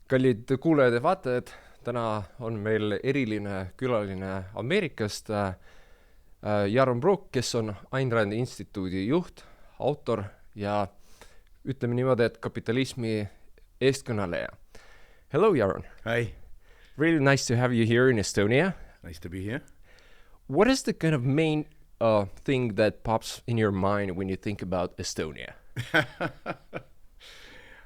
Kallid kuulajad ja vaatajad, täna on meil eriline külaline Ameerikast, Yaron Brook, kes on Ayn Rand Instituudi juht, autor ja ütleme niimoodi, et kapitalismi eestkõneleja. Hello, Yaron. Hi, Really nice to have you here in Estonia. nice to be here. What is the kind of main thing that pops in your mind when you think about Estonia?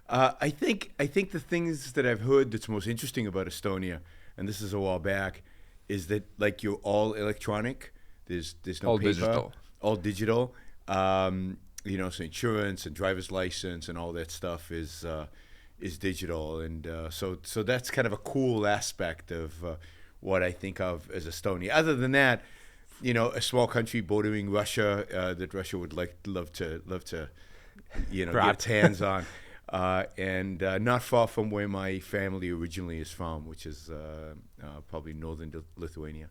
I think the things that I've heard that's most interesting about Estonia, and this is a while back, is that like you're all electronic. There's no All paper, digital. all digital. So insurance and driver's license and all that stuff is digital, and so that's kind of a cool aspect of what I think of as Estonia. Other than that, a small country bordering Russia that Russia would love to get its hands on. And not far from where my family originally is from, which is probably northern Lithuania.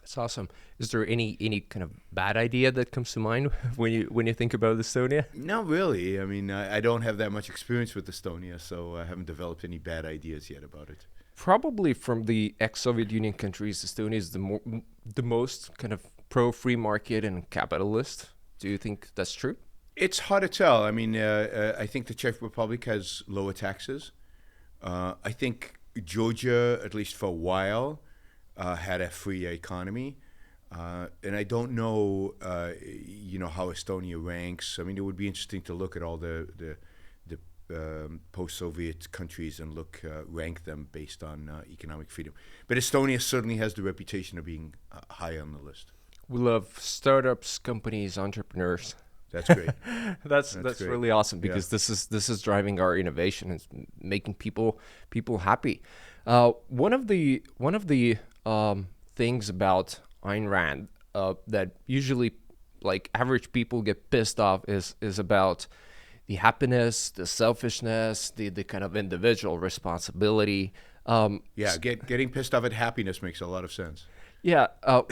That's awesome. Is there any kind of bad idea that comes to mind when you think about Estonia? Not really. I mean, I don't have that much experience with Estonia, so I haven't developed any bad ideas yet about it. Probably from the ex-Soviet Union countries, Estonia is the most kind of pro-free market and capitalist. Do you think that's true? It's hard to tell. I mean, I think the Czech Republic has lower taxes. I think Georgia, at least for a while, had a free economy. And I don't know, how Estonia ranks. I mean, it would be interesting to look at all the post-Soviet countries and rank them based on economic freedom. But Estonia certainly has the reputation of being high on the list. We love startups, companies, entrepreneurs. That's great. That's great. really awesome because this is driving our innovation and making people happy. One of the things about Ayn Rand that usually like average people get pissed off is about the happiness, the selfishness, the kind of individual responsibility. Getting pissed off at happiness makes a lot of sense. Yeah.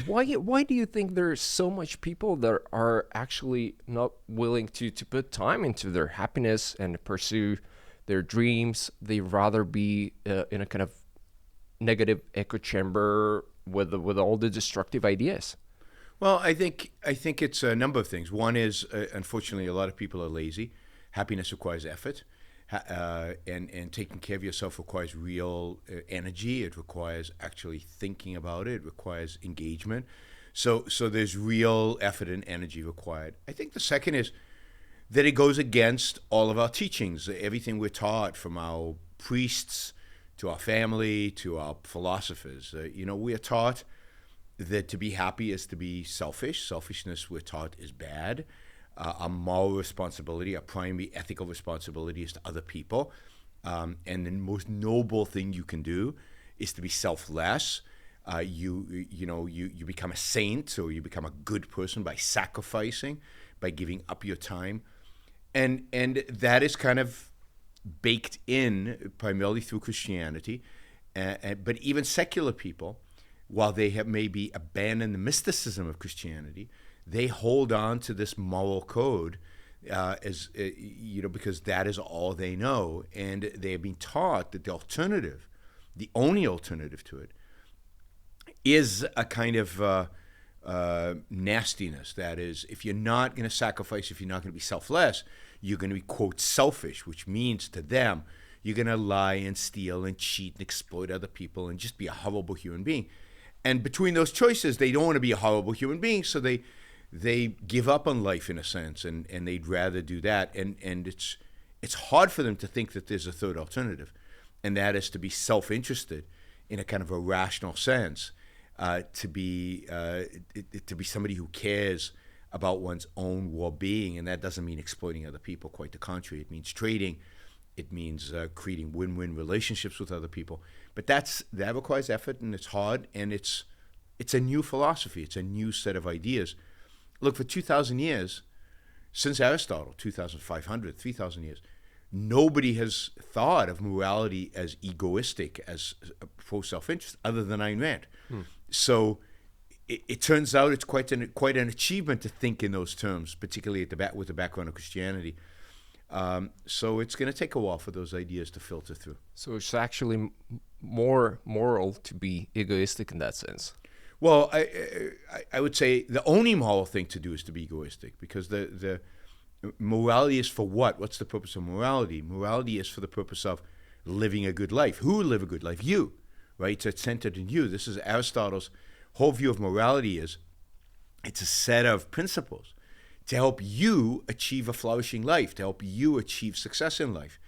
Why do you think there's so much people that are actually not willing to put time into their happiness and pursue their dreams? They rather be in a kind of negative echo chamber with all the destructive ideas. Well, I think it's a number of things. One is, unfortunately, a lot of people are lazy. Happiness requires effort. And taking care of yourself requires real energy. It requires actually thinking about it. It requires engagement. So there's real effort and energy required. I think the second is that it goes against all of our teachings, everything we're taught from our priests to our family to our philosophers. We are taught that to be happy is to be selfish. Selfishness, we're taught, is bad. Our moral responsibility, our primary ethical responsibility is to other people. And the most noble thing you can do is to be selfless. You become a saint, or you become a good person by sacrificing, by giving up your time. And that is kind of baked in primarily through Christianity. But even secular people, while they have maybe abandoned the mysticism of Christianity, they hold on to this moral code because that is all they know. And they have been taught that the only alternative to it, is a kind of nastiness. That is, if you're not going to sacrifice, if you're not going to be selfless, you're going to be, quote, selfish, which means to them, you're going to lie and steal and cheat and exploit other people and just be a horrible human being. And between those choices, they don't want to be a horrible human being, so they give up on life in a sense, and they'd rather do that. And it's hard for them to think that there's a third alternative, and that is to be self-interested in a kind of a rational sense, to be somebody who cares about one's own well-being. And that doesn't mean exploiting other people. Quite the contrary. It means trading. It means creating win-win relationships with other people. But that requires effort, and it's hard, and it's a new philosophy. It's a new set of ideas. Look, for 2,000 years, since Aristotle, 2,500, 3,000 years, nobody has thought of morality as egoistic, as pro self-interest, other than Ayn Rand. So it turns out it's quite an achievement to think in those terms, particularly with the background of Christianity. So it's going to take a while for those ideas to filter through. So it's actually more moral to be egoistic in that sense. Well, I would say the only moral thing to do is to be egoistic, because the morality is for what? What's the purpose of morality? Morality is for the purpose of living a good life. Who live a good life? You, right? So it's centered in you. This is Aristotle's whole view of morality. It's a set of principles to help you achieve a flourishing life, to help you achieve success in life.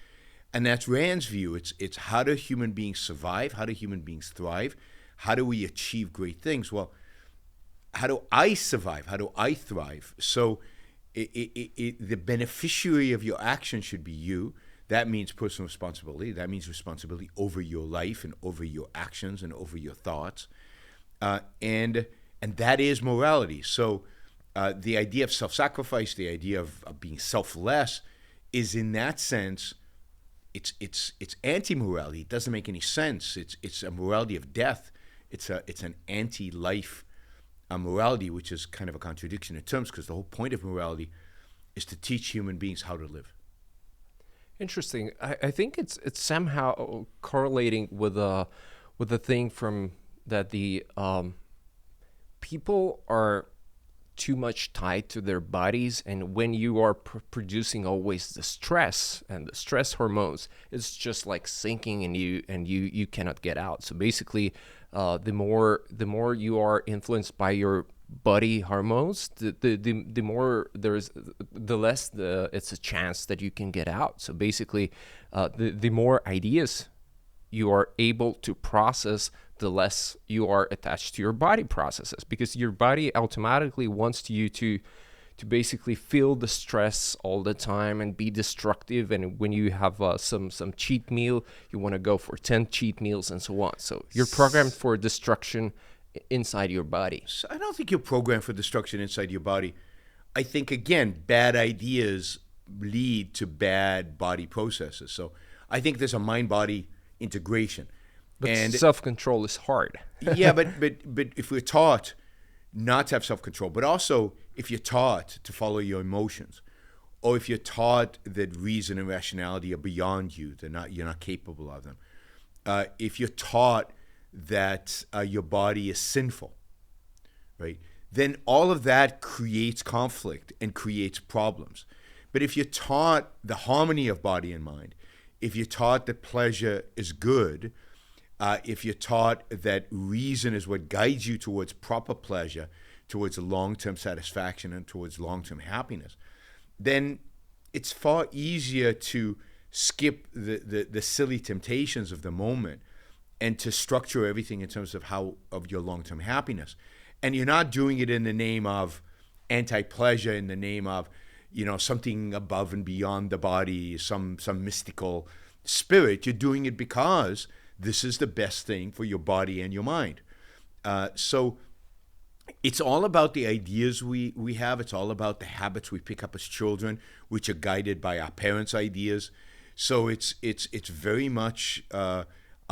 And that's Rand's view. It's how do human beings survive? How do human beings thrive? How do we achieve great things? Well, how do I survive? How do I thrive? So the beneficiary of your action should be you. That means personal responsibility. That means responsibility over your life and over your actions and over your thoughts. And that is morality. So the idea of self-sacrifice, the idea of being selfless, is in that sense, it's anti-morality. It doesn't make any sense. It's a morality of death. It's an anti-life morality, which is kind of a contradiction in terms, because the whole point of morality is to teach human beings how to live. Interesting. I think it's somehow correlating with the thing from that the people are too much tied to their bodies, and when you are producing always the stress and the stress hormones, it's just like sinking in you, and you cannot get out. So basically, the more you are influenced by your body hormones, the more the less it's a chance that you can get out. So basically, the more ideas you are able to process, the less you are attached to your body processes, because your body automatically wants you to basically feel the stress all the time and be destructive. And when you have some cheat meal, you want to go for 10 cheat meals and so on. So you're programmed for destruction inside your body. So I don't think you're programmed for destruction inside your body. I think, again, bad ideas lead to bad body processes. So I think there's a mind-body integration. But and self-control is hard. Yeah, but if we're taught not to have self-control, but also if you're taught to follow your emotions, or if you're taught that reason and rationality are beyond you, you're not capable of them, if you're taught that your body is sinful, right, then all of that creates conflict and creates problems. But if you're taught the harmony of body and mind, if you're taught that pleasure is good, if you're taught that reason is what guides you towards proper pleasure, towards long-term satisfaction and towards long-term happiness, then it's far easier to skip the silly temptations of the moment and to structure everything in terms of your long-term happiness. And you're not doing it in the name of anti-pleasure, in the name of, something above and beyond the body, some mystical spirit. You're doing it because this is the best thing for your body and your mind. So it's all about the ideas we have. It's all about the habits we pick up as children, which are guided by our parents' ideas. So it's very much our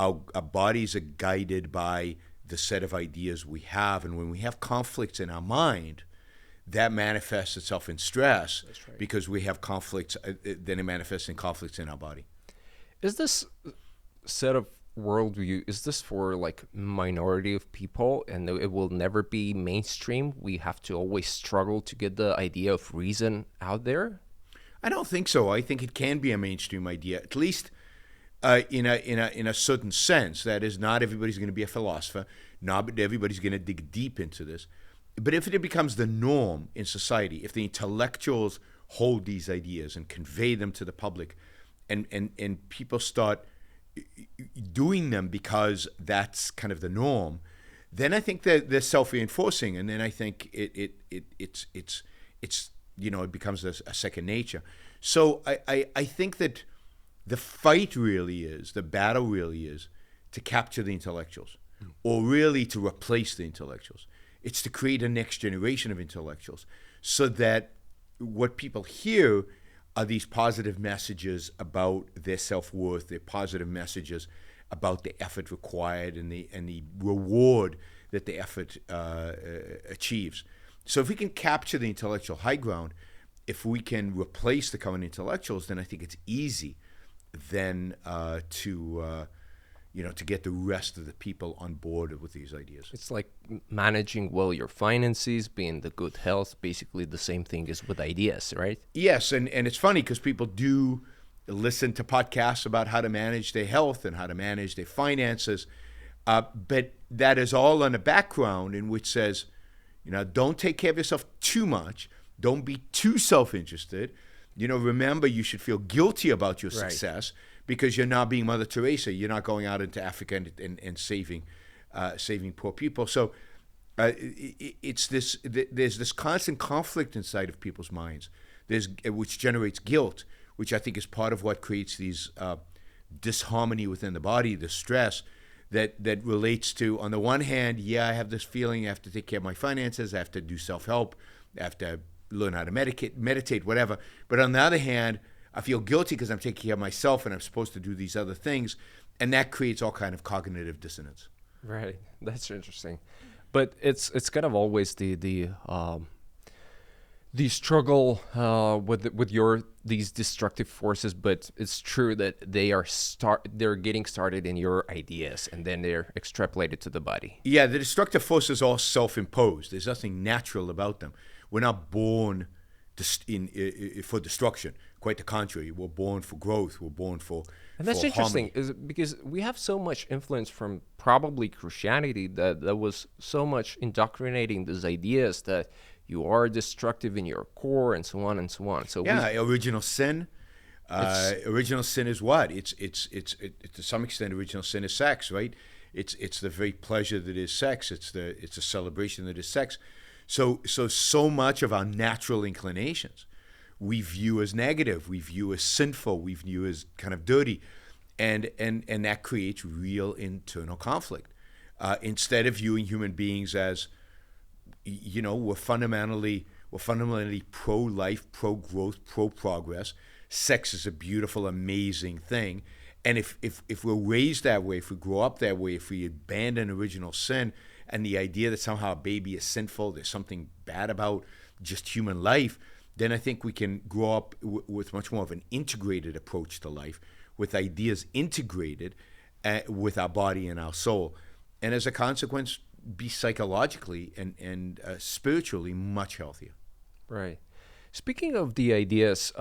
bodies are guided by the set of ideas we have. And when we have conflicts in our mind, that manifests itself in stress. That's right. Because we have conflicts, then it manifests in conflicts in our body. Is this set of worldview, is this for like minority of people and it will never be mainstream? We have to always struggle to get the idea of reason out there? I don't think so. I think it can be a mainstream idea, at least in a certain sense. That is, not everybody's going to be a philosopher. Not everybody's going to dig deep into this. But if it becomes the norm in society, if the intellectuals hold these ideas and convey them to the public, and people start doing them because that's kind of the norm, then I think that they're self-reinforcing, and then I think it becomes a second nature. So I think that the fight really is, the battle really is to capture the intellectuals, or really to replace the intellectuals. It's to create a next generation of intellectuals, so that what people hear are these positive messages about their self-worth, their positive messages about the effort required and the reward that the effort achieves. So if we can capture the intellectual high ground if we can replace the current intellectuals, then I think it's easy then to get the rest of the people on board with these ideas. It's like managing well your finances, being the good health, basically the same thing as with ideas, right? Yes, and it's funny because people do listen to podcasts about how to manage their health and how to manage their finances, but that is all on a background in which says, don't take care of yourself too much. Don't be too self-interested. Remember, you should feel guilty about your success because you're not being Mother Teresa. You're not going out into Africa and saving poor people. So there's this constant conflict inside of people's minds, which generates guilt, which I think is part of what creates these disharmony within the body, the stress that relates to, on the one hand, I have this feeling I have to take care of my finances, I have to do self-help, I have to learn how to meditate, whatever. But on the other hand, I feel guilty because I'm taking care of myself and I'm supposed to do these other things. And that creates all kind of cognitive dissonance. Right. That's interesting. But it's kind of always the struggle with these destructive forces, but it's true that they're getting started in your ideas and then they're extrapolated to the body. Yeah, the destructive forces are all self-imposed. There's nothing natural about them. We're not born for destruction. Quite the contrary. We're born for growth. We're born for And that's interesting, is because we have so much influence from probably Christianity that was so much indoctrinating these ideas that you are destructive in your core and so on and so on. So original sin. Original sin is what? It's to some extent original sin is sex, right? It's the very pleasure that is sex. It's a celebration that is sex. So much of our natural inclinations we view as negative, we view as sinful, we view as kind of dirty, and that creates real internal conflict. Instead of viewing human beings as, we're fundamentally pro-life, pro-growth, pro-progress. Sex is a beautiful, amazing thing. And if we're raised that way, if we grow up that way, if we abandon original sin and the idea that somehow a baby is sinful, there's something bad about just human life, then I think we can grow up with much more of an integrated approach to life, with ideas integrated with our body and our soul. And as a consequence, be psychologically and spiritually much healthier. Right. Speaking of the ideas,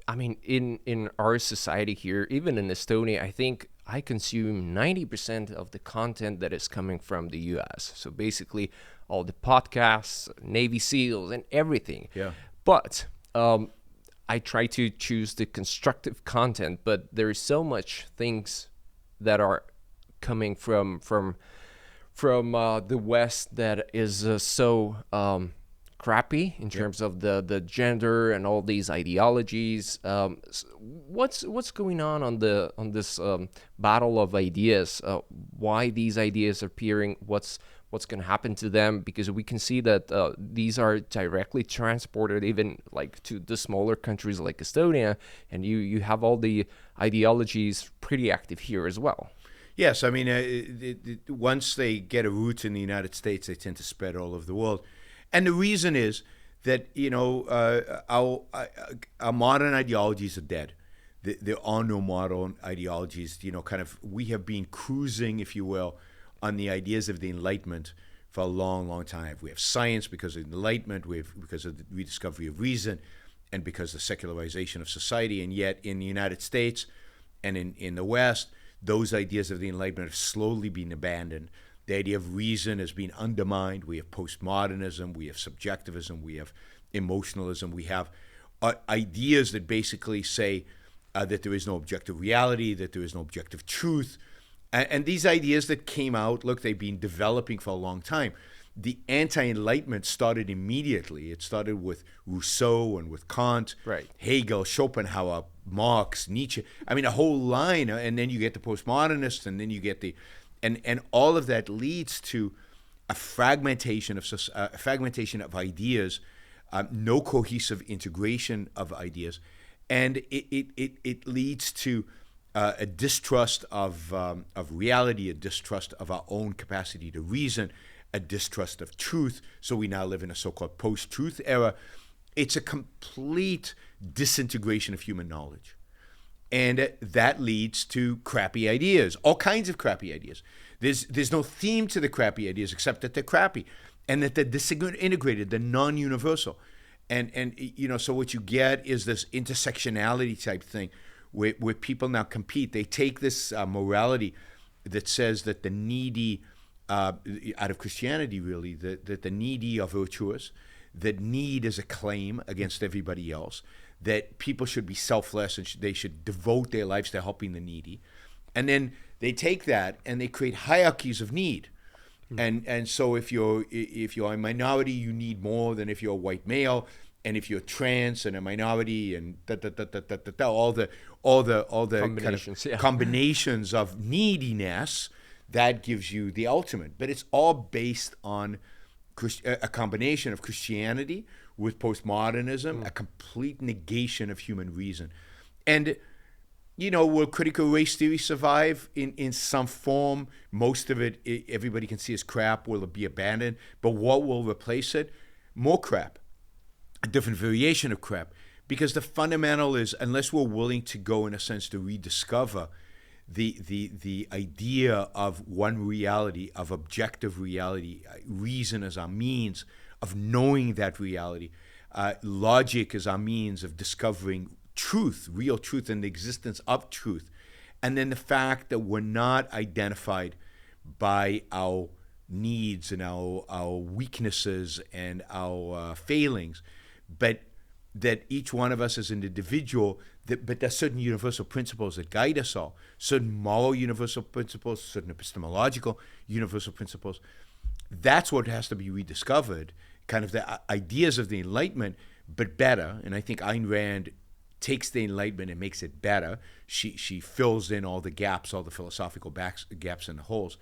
in our society here, even in Estonia, I think I consume 90% of the content that is coming from the US. So basically all the podcasts, Navy SEALs, and everything. Yeah. But I try to choose the constructive content, but there's so much things that are coming from the West that is so crappy in terms of the gender and all these ideologies. What's going on this battle of ideas? Why these ideas are appearing? What's going to happen to them? Because we can see that these are directly transported even like to the smaller countries like Estonia, and you have all the ideologies pretty active here as well. Yes, I mean, once they get a root in the United States, they tend to spread all over the world. And the reason is that, our modern ideologies are dead. There are no modern ideologies. We have been cruising, if you will, on the ideas of the Enlightenment for a long, long time. We have science because of the Enlightenment, because of the rediscovery of reason, and because of the secularization of society. And yet in the United States and in the West, those ideas of the Enlightenment have slowly been abandoned. The idea of reason has been undermined. We have postmodernism, we have subjectivism, we have emotionalism, we have ideas that basically say that there is no objective reality, that there is no objective truth. And these ideas that came out, look, they've been developing for a long time. The anti-Enlightenment started immediately. It started with Rousseau and with Kant, right. Hegel, Schopenhauer, Marx, Nietzsche. I mean, a whole line. And then you get the postmodernists, and then you get the... And all of that leads to a fragmentation of ideas, no cohesive integration of ideas. And it leads to a distrust of reality, a distrust of our own capacity to reason, a distrust of truth. So we now live in a so-called post-truth era. it's a complete disintegration of human knowledge. And that leads to crappy ideas, all kinds of crappy ideas. There's no theme to the crappy ideas except that they're crappy and that they're disintegrated, they're non-universal. And so what you get is this intersectionality type thing where people now compete. They take this morality that says that the needy, out of Christianity really, that the needy are virtuous, that need is a claim against everybody else, that people should be selfless and they should devote their lives to helping the needy. And then they take that and they create hierarchies of need. And so if you're a minority, you need more than if you're a white male, and if you're trans and a minority, and all the Combinations, kind of combinations of neediness, that gives you the ultimate. But it's all based on a combination of Christianity with postmodernism, a complete negation of human reason. And will critical race theory survive in some form? Most of it, everybody can see as crap. Will it be abandoned? But what will replace it? More crap, a different variation of crap. Because the fundamental is, unless we're willing to go, in a sense, to rediscover the idea of one reality, of objective reality, reason as our means of knowing that reality, logic as our means of discovering truth, real truth, and the existence of truth, and then the fact that we're not identified by our needs and our weaknesses and our failings, but that each one of us is an individual, but there's certain universal principles that guide us all, certain moral universal principles, certain epistemological universal principles. That's what has to be rediscovered, kind of the ideas of the Enlightenment, but better. And I think Ayn Rand takes the Enlightenment and makes it better. She fills in all the gaps, all the philosophical gaps and the holes.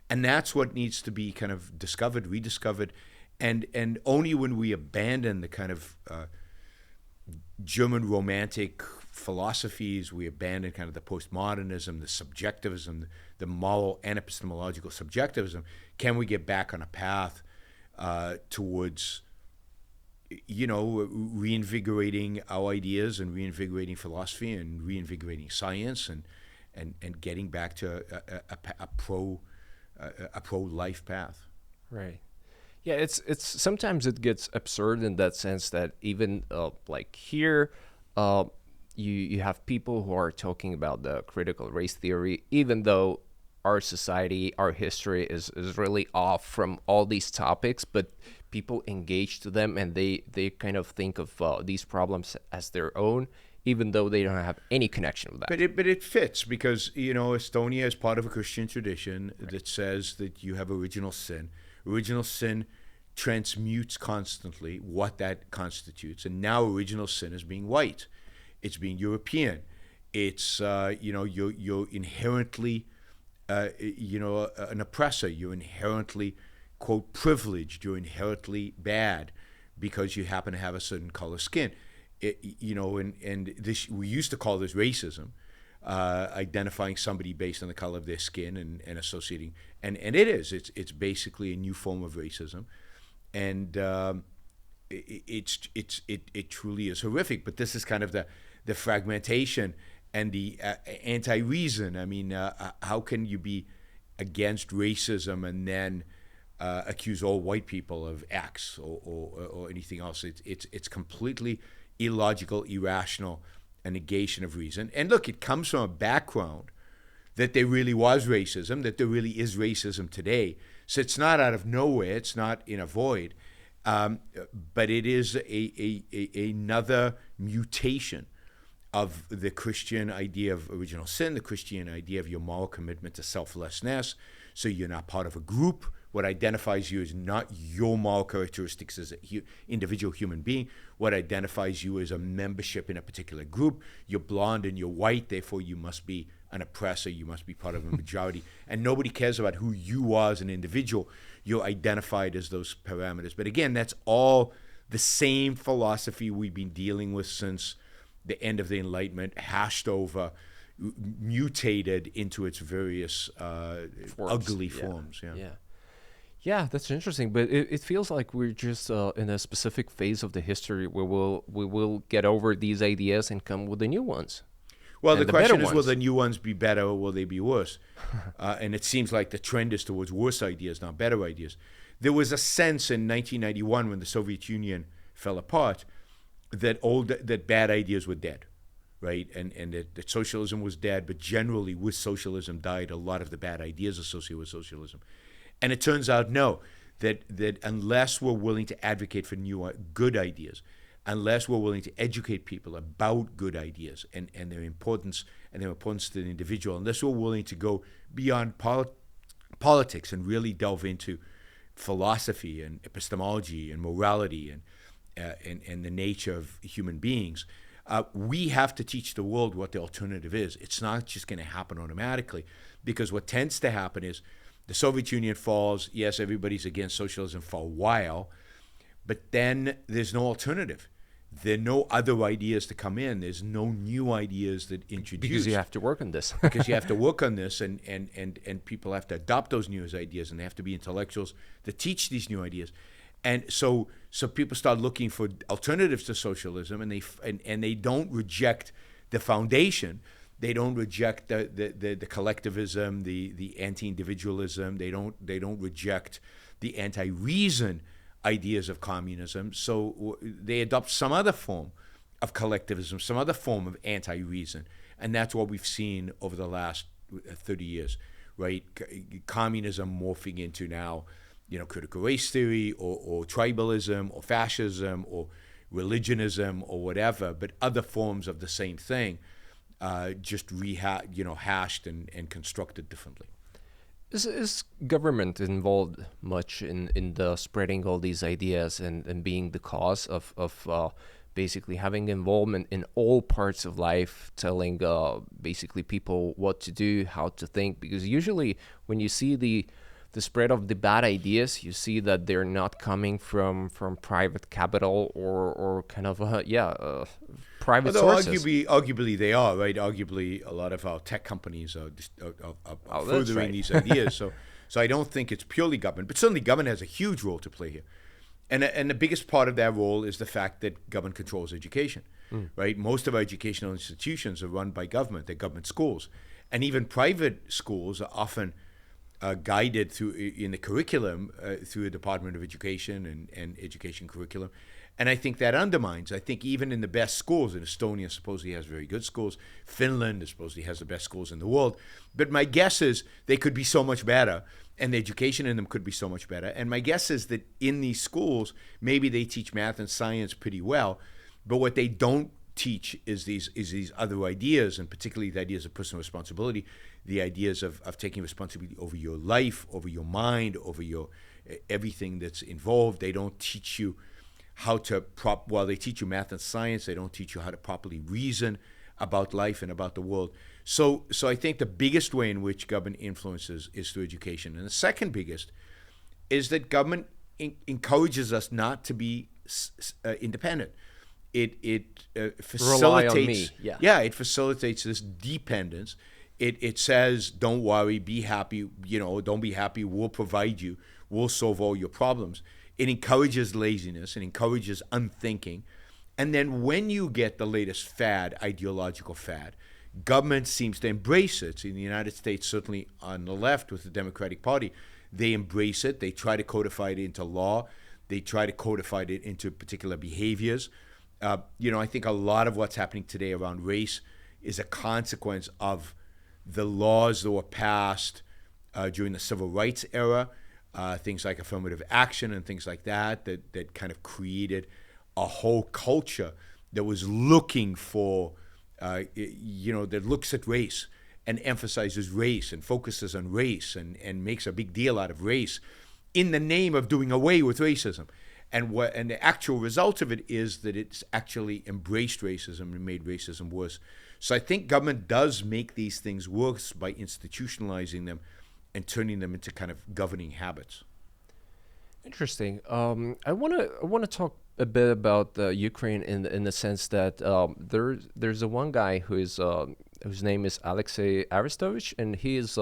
And that's what needs to be kind of discovered, rediscovered. And only when we abandon the kind of German romantic philosophies, we abandon kind of the postmodernism, the subjectivism, the moral and epistemological subjectivism, can we get back on a path towards reinvigorating our ideas and reinvigorating philosophy and reinvigorating science and getting back to a pro-life path. Right. Yeah, it's sometimes it gets absurd in that sense that even like here, you have people who are talking about the critical race theory, even though our society, our history is really off from all these topics, but people engage to them and they kind of think of these problems as their own, even though they don't have any connection with that. But it fits because, Estonia is part of a Christian tradition that says that you have original sin. Original sin transmutes constantly what that constitutes. And now original sin is being white. It's being European. It's, you're inherently, an oppressor. You're inherently, quote, privileged. You're inherently bad because you happen to have a certain color skin. And this, we used to call this racism, identifying somebody based on the color of their skin and associating, and it is. It's basically a new form of racism, and it truly is horrific. But this is kind of the fragmentation and the anti-reason. I mean, how can you be against racism and then accuse all white people of X or anything else? It's completely illogical, irrational, a negation of reason. And look, it comes from a background that there really was racism, that there really is racism today. So it's not out of nowhere, it's not in a void, but it is another mutation of the Christian idea of original sin, the Christian idea of your moral commitment to selflessness. So you're not part of a group. What identifies you is not your moral characteristics as an individual human being. What identifies you is a membership in a particular group. You're blonde and you're white, therefore you must be an oppressor, you must be part of a majority. And nobody cares about who you are as an individual. You're identified as those parameters. But again, that's all the same philosophy we've been dealing with since the end of the Enlightenment, hashed over, mutated into its various ugly forms. Yeah. Yeah, that's interesting, but it feels like we're just in a specific phase of the history where we will get over these ideas and come with the new ones Well, the and the better question is, will ones. the new ones be better or will they be worse? And it seems like the trend is towards worse ideas, not better ideas. There was a sense in 1991 when the Soviet Union fell apart that bad ideas were dead, right? And that socialism was dead, but generally with socialism died a lot of the bad ideas associated with socialism. And it turns out, no, that unless we're willing to advocate for new good ideas, unless we're willing to educate people about good ideas and their importance to the individual, unless we're willing to go beyond politics and really delve into philosophy and epistemology and morality and the nature of human beings, we have to teach the world what the alternative is. It's not just going to happen automatically, because what tends to happen is the Soviet Union falls. Yes, everybody's against socialism for a while, but then there's no alternative. There are no other ideas to come in. There's no new ideas that introduce. Because you have to work on this. Because you have to work on this, and people have to adopt those new ideas, and they have to be intellectuals that teach these new ideas. And so people start looking for alternatives to socialism, and they don't reject the foundation. They don't reject the collectivism, the anti-individualism. They don't reject the anti-reason ideas of communism. So they adopt some other form of collectivism, some other form of anti-reason, and that's what we've seen over the last 30 years, right? Communism morphing into now, critical race theory or tribalism or fascism or religionism or whatever, but other forms of the same thing, just hashed and constructed differently. Is government involved much in the spreading all these ideas and being the cause of basically having involvement in all parts of life, telling basically people what to do, how to think? Because usually when you see the spread of the bad ideas, you see that they're not coming from private capital or kind of private Although sources. arguably they are, right? Arguably a lot of our tech companies are furthering right. these ideas. So I don't think it's purely government, but certainly government has a huge role to play here. And the biggest part of that role is the fact that government controls education, right? Most of our educational institutions are run by government. They're government schools. And even private schools are often guided through in the curriculum through the Department of Education and education curriculum. And I think that undermines. I think even in the best schools, and Estonia supposedly has very good schools, Finland supposedly has the best schools in the world, but my guess is they could be so much better, and the education in them could be so much better. And my guess is that in these schools, maybe they teach math and science pretty well, but what they don't teach is these other ideas, and particularly the ideas of personal responsibility, the ideas of taking responsibility over your life, over your mind, over your everything that's involved. They don't teach you how to while they teach you math and science, they don't teach you how to properly reason about life and about the world. So I think the biggest way in which government influences is through education. And the second biggest is that government encourages us not to be independent. It facilitates, Rely on me. it facilitates this dependence. It says, don't worry, be happy, don't be happy, we'll provide you, we'll solve all your problems. It encourages laziness, it encourages unthinking. And then when you get the latest fad, ideological fad, government seems to embrace it. In the United States, certainly on the left with the Democratic Party, they embrace it. They try to codify it into law. They try to codify it into particular behaviors. I think a lot of what's happening today around race is a consequence of the laws that were passed during the civil rights era, things like affirmative action and things like that kind of created a whole culture that was looking for, that looks at race and emphasizes race and focuses on race and makes a big deal out of race in the name of doing away with racism. And the actual result of it is that it's actually embraced racism and made racism worse. So I think government does make these things worse by institutionalizing them and turning them into kind of governing habits. Interesting. I want to talk a bit about Ukraine in the sense that there's a one guy whose name is Alexei Arestovich, and he is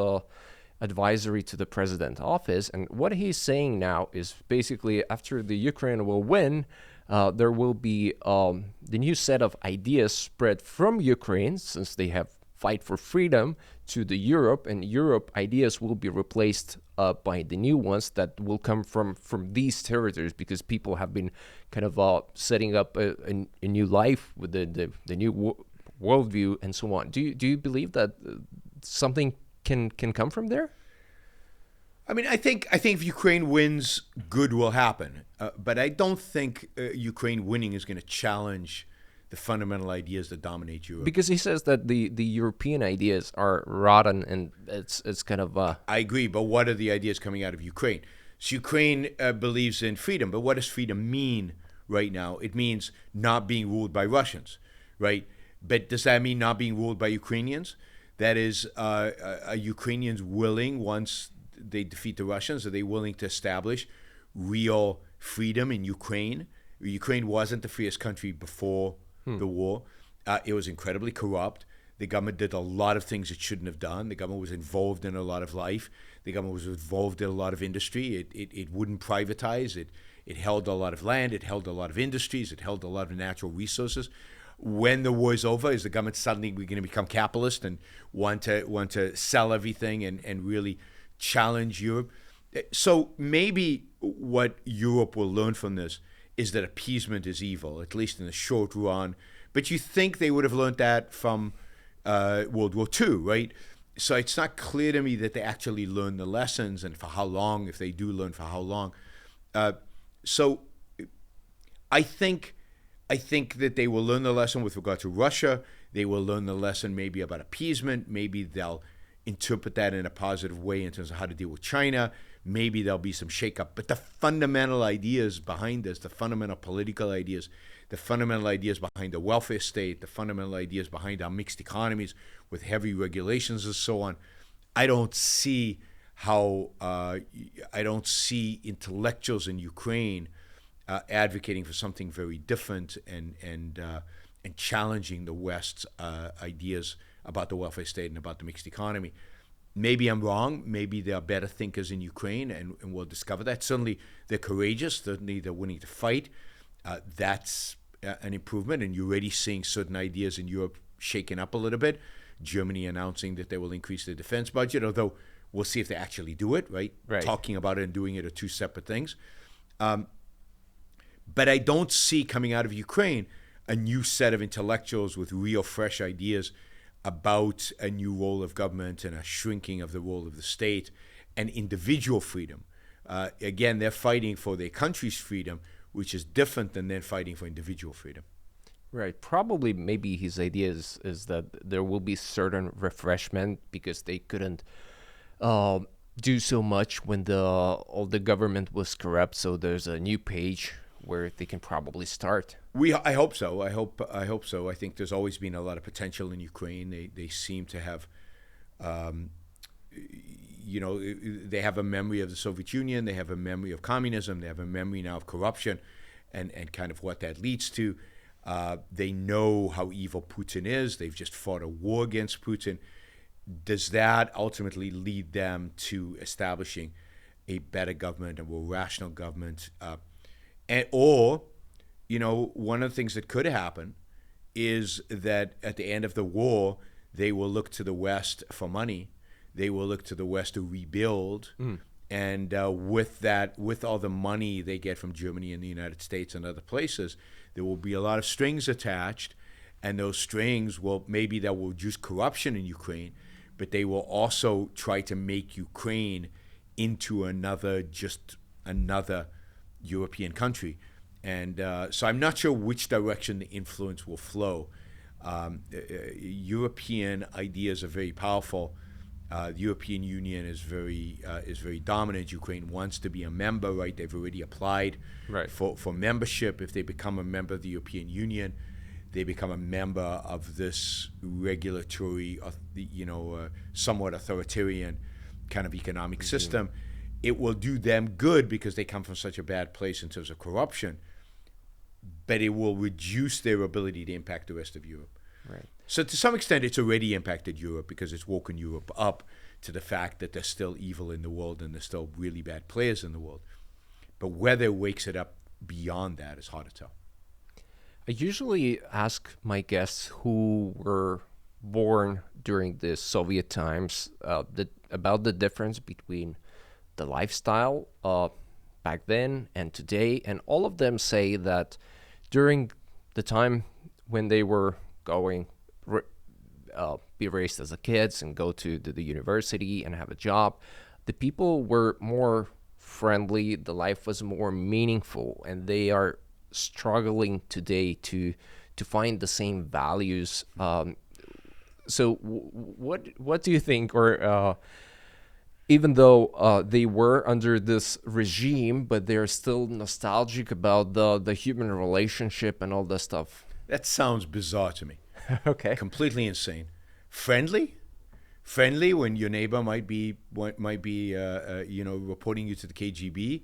advisory to the president office. And what he's saying now is basically after the Ukraine will win, there will be the new set of ideas spread from Ukraine, since they have fight for freedom, to the Europe, and Europe ideas will be replaced by the new ones that will come from these territories, because people have been kind of setting up a new life with the new worldview and so on. Do you believe that something can come from there? I mean, I think if Ukraine wins, good will happen. But I don't think Ukraine winning is going to challenge the fundamental ideas that dominate Europe. Because he says that the European ideas are rotten, and it's kind of... I agree, but what are the ideas coming out of Ukraine? So Ukraine believes in freedom, but what does freedom mean right now? It means not being ruled by Russians, right? But does that mean not being ruled by Ukrainians? That is, are Ukrainians willing, once they defeat the Russians, are they willing to establish real freedom in Ukraine? Ukraine wasn't the freest country before the war. It was incredibly corrupt. The government did a lot of things it shouldn't have done. The government was involved in a lot of life. The government was involved in a lot of industry. It wouldn't privatize. It held a lot of land. It held a lot of industries. It held a lot of natural resources. When the war is over, is the government suddenly going to become capitalist and want to sell everything and really challenge Europe? So maybe what Europe will learn from this is that appeasement is evil, at least in the short run. But you think they would have learned that from World War II, right? So it's not clear to me that they actually learned the lessons, and for how long, if they do learn, for how long. So I think that they will learn the lesson with regard to Russia. They will learn the lesson maybe about appeasement. Maybe they'll interpret that in a positive way in terms of how to deal with China. Maybe there'll be some shakeup. But the fundamental ideas behind this, the fundamental political ideas, the fundamental ideas behind the welfare state, the fundamental ideas behind our mixed economies with heavy regulations and so on, I don't see intellectuals in Ukraine advocating for something very different and challenging the West's ideas about the welfare state and about the mixed economy. Maybe I'm wrong. Maybe there are better thinkers in Ukraine, and we'll discover that. Certainly, they're courageous. Certainly, they're willing to fight. That's an improvement, and you're already seeing certain ideas in Europe shaken up a little bit. Germany announcing that they will increase their defense budget, although we'll see if they actually do it, right? Talking about it and doing it are two separate things. But I don't see coming out of Ukraine a new set of intellectuals with real fresh ideas about a new role of government and a shrinking of the role of the state and individual freedom. Again, they're fighting for their country's freedom, which is different than they're fighting for individual freedom. Right. Probably maybe his idea is that there will be certain refreshment because they couldn't do so much when all the government was corrupt. So there's a new page where they can probably start. I hope so. I hope so. I think there's always been a lot of potential in Ukraine. They seem to have, they have a memory of the Soviet Union. They have a memory of communism. They have a memory now of corruption, and kind of what that leads to. They know how evil Putin is. They've just fought a war against Putin. Does that ultimately lead them to establishing a better government, a more rational government? Or, one of the things that could happen is that at the end of the war, they will look to the West for money. They will look to the West to rebuild. And with all the money they get from Germany and the United States and other places, there will be a lot of strings attached. And those strings will reduce corruption in Ukraine, but they will also try to make Ukraine into another European country. And so I'm not sure which direction the influence will flow. European ideas are very powerful. The European Union is very dominant. Ukraine wants to be a member, right? They've already applied for membership. If they become a member of the European Union, they become a member of this regulatory, somewhat authoritarian kind of economic system. It will do them good because they come from such a bad place in terms of corruption, but it will reduce their ability to impact the rest of Europe. Right. So to some extent, it's already impacted Europe because it's woken Europe up to the fact that there's still evil in the world and there's still really bad players in the world. But whether it wakes it up beyond that is hard to tell. I usually ask my guests who were born during the Soviet times about the difference between the lifestyle back then and today, and all of them say that during the time when they were going be raised as a kids and go to the university and have a job, the people were more friendly, the life was more meaningful, and they are struggling today to find the same values. So what do you think, or even though they were under this regime, but they're still nostalgic about the human relationship and all this stuff? That sounds bizarre to me. Okay. Completely insane. Friendly when your neighbor might be reporting you to the KGB.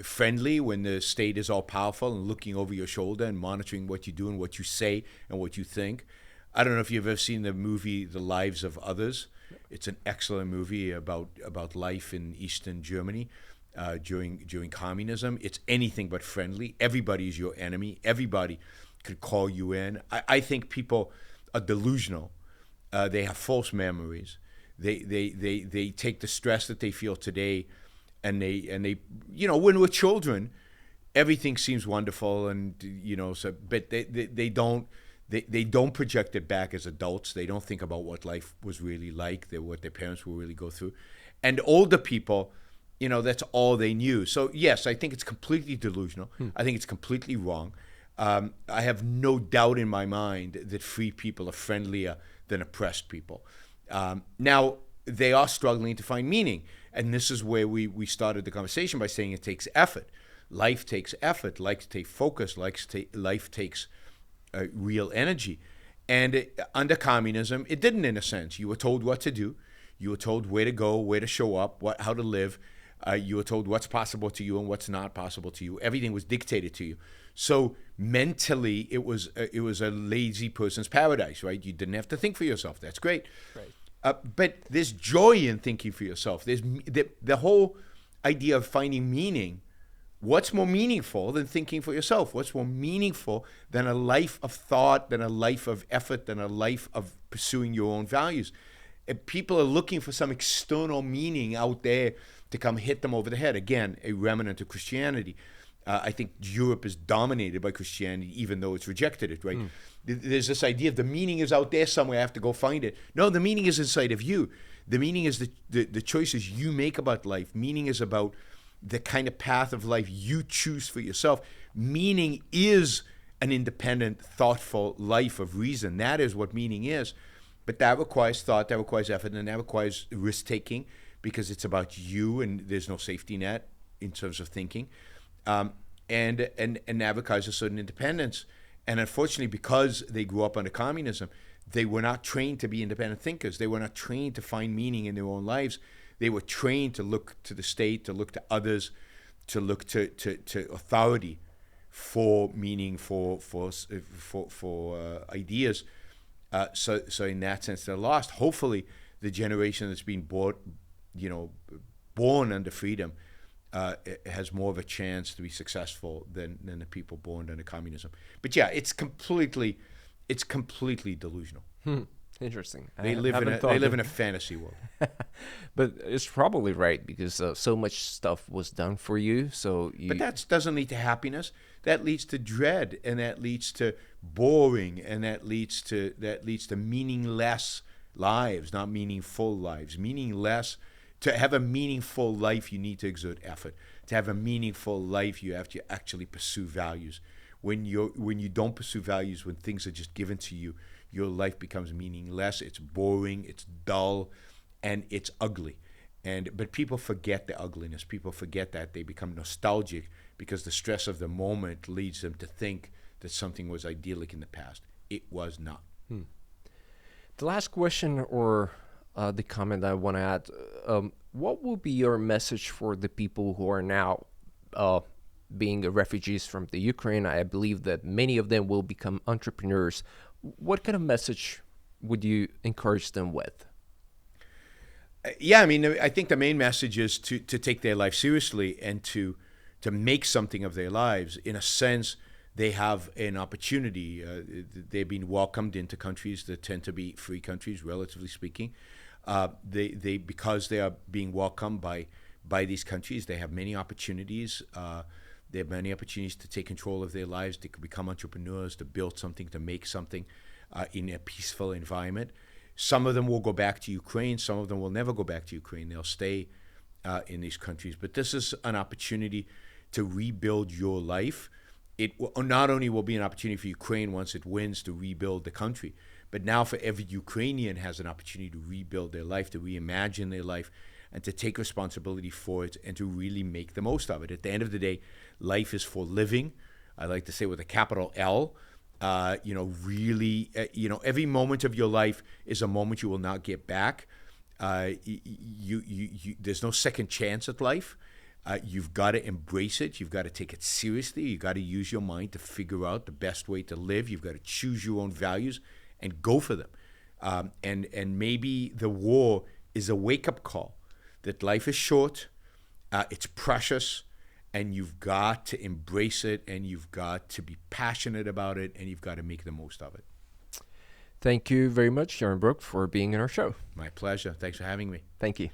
Friendly when the state is all powerful and looking over your shoulder and monitoring what you do and what you say and what you think. I don't know if you've ever seen the movie The Lives of Others. It's an excellent movie about life in Eastern Germany during communism. It's anything but friendly. Everybody is your enemy. Everybody could call you in. I think people are delusional. They have false memories. They take the stress that they feel today, and they when we're children, everything seems wonderful, and but they don't project it back as adults. They don't think about what life was really like, what their parents will really go through. And older people, that's all they knew. So yes, I think it's completely delusional. I think it's completely wrong. I have no doubt in my mind that free people are friendlier than oppressed people. Now, they are struggling to find meaning. And this is where we started the conversation by saying it takes effort. Life takes effort. Life takes focus. Life takes real energy. And under communism, it didn't, in a sense. You were told what to do. You were told where to go, where to show up, how to live. You were told what's possible to you and what's not possible to you. Everything was dictated to you. So mentally, it was a lazy person's paradise, right? You didn't have to think for yourself. That's great. Right. But there's joy in thinking for yourself. There's the whole idea of finding meaning. What's more meaningful than thinking for yourself? What's more meaningful than a life of thought, than a life of effort, than a life of pursuing your own values? And people are looking for some external meaning out there to come hit them over the head. Again, a remnant of Christianity. I think Europe is dominated by Christianity, even though it's rejected it, right? There's this idea of the meaning is out there somewhere, I have to go find it. No, the meaning is inside of you. The meaning is the choices you make about life. Meaning is about the kind of path of life you choose for yourself. Meaning is an independent, thoughtful life of reason. That is what meaning is. But that requires thought, that requires effort, and that requires risk-taking, because it's about you and there's no safety net in terms of thinking. And that requires a certain independence. And unfortunately, because they grew up under communism, they were not trained to be independent thinkers. They were not trained to find meaning in their own lives. They were trained to look to the state, to look to others, to look to authority for meaning, for ideas. So in that sense, they're lost. Hopefully, the generation that's been born under freedom has more of a chance to be successful than the people born under communism. But yeah, it's completely delusional. Interesting. They live in a fantasy world. But it's probably right, because so much stuff was done for you. But that doesn't lead to happiness. That leads to dread, and that leads to boring, and that leads to meaningless lives, not meaningful lives. Meaningless. To have a meaningful life, you need to exert effort. To have a meaningful life, you have to actually pursue values. When you don't pursue values, when things are just given to you, your life becomes meaningless. It's boring, it's dull, and it's ugly. But people forget the ugliness. People forget that. They become nostalgic because the stress of the moment leads them to think that something was idyllic in the past. It was not. The last question, or the comment I want to add, what will be your message for the people who are now being refugees from the Ukraine? I believe that many of them will become entrepreneurs. What kind of message would you encourage them with? Yeah, I mean, I think the main message is to take their life seriously and to make something of their lives. In a sense, they have an opportunity. They've been welcomed into countries that tend to be free countries, relatively speaking. They because they are being welcomed by these countries, they have many opportunities. They have many opportunities to take control of their lives. They can become entrepreneurs, to build something, to make something in a peaceful environment. Some of them will go back to Ukraine. Some of them will never go back to Ukraine. They'll stay in these countries. But this is an opportunity to rebuild your life. It will, not only will be an opportunity for Ukraine once it wins to rebuild the country, but now for every Ukrainian has an opportunity to rebuild their life, to reimagine their life, and to take responsibility for it and to really make the most of it. At the end of the day, life is for living. I like to say with a capital L. Really, every moment of your life is a moment you will not get back. There's no second chance at life. You've got to embrace it. You've got to take it seriously. You've got to use your mind to figure out the best way to live. You've got to choose your own values and go for them. And maybe the war is a wake-up call that life is short, it's precious, and you've got to embrace it, and you've got to be passionate about it, and you've got to make the most of it. Thank you very much, Yaron Brook, for being in our show. My pleasure. Thanks for having me. Thank you.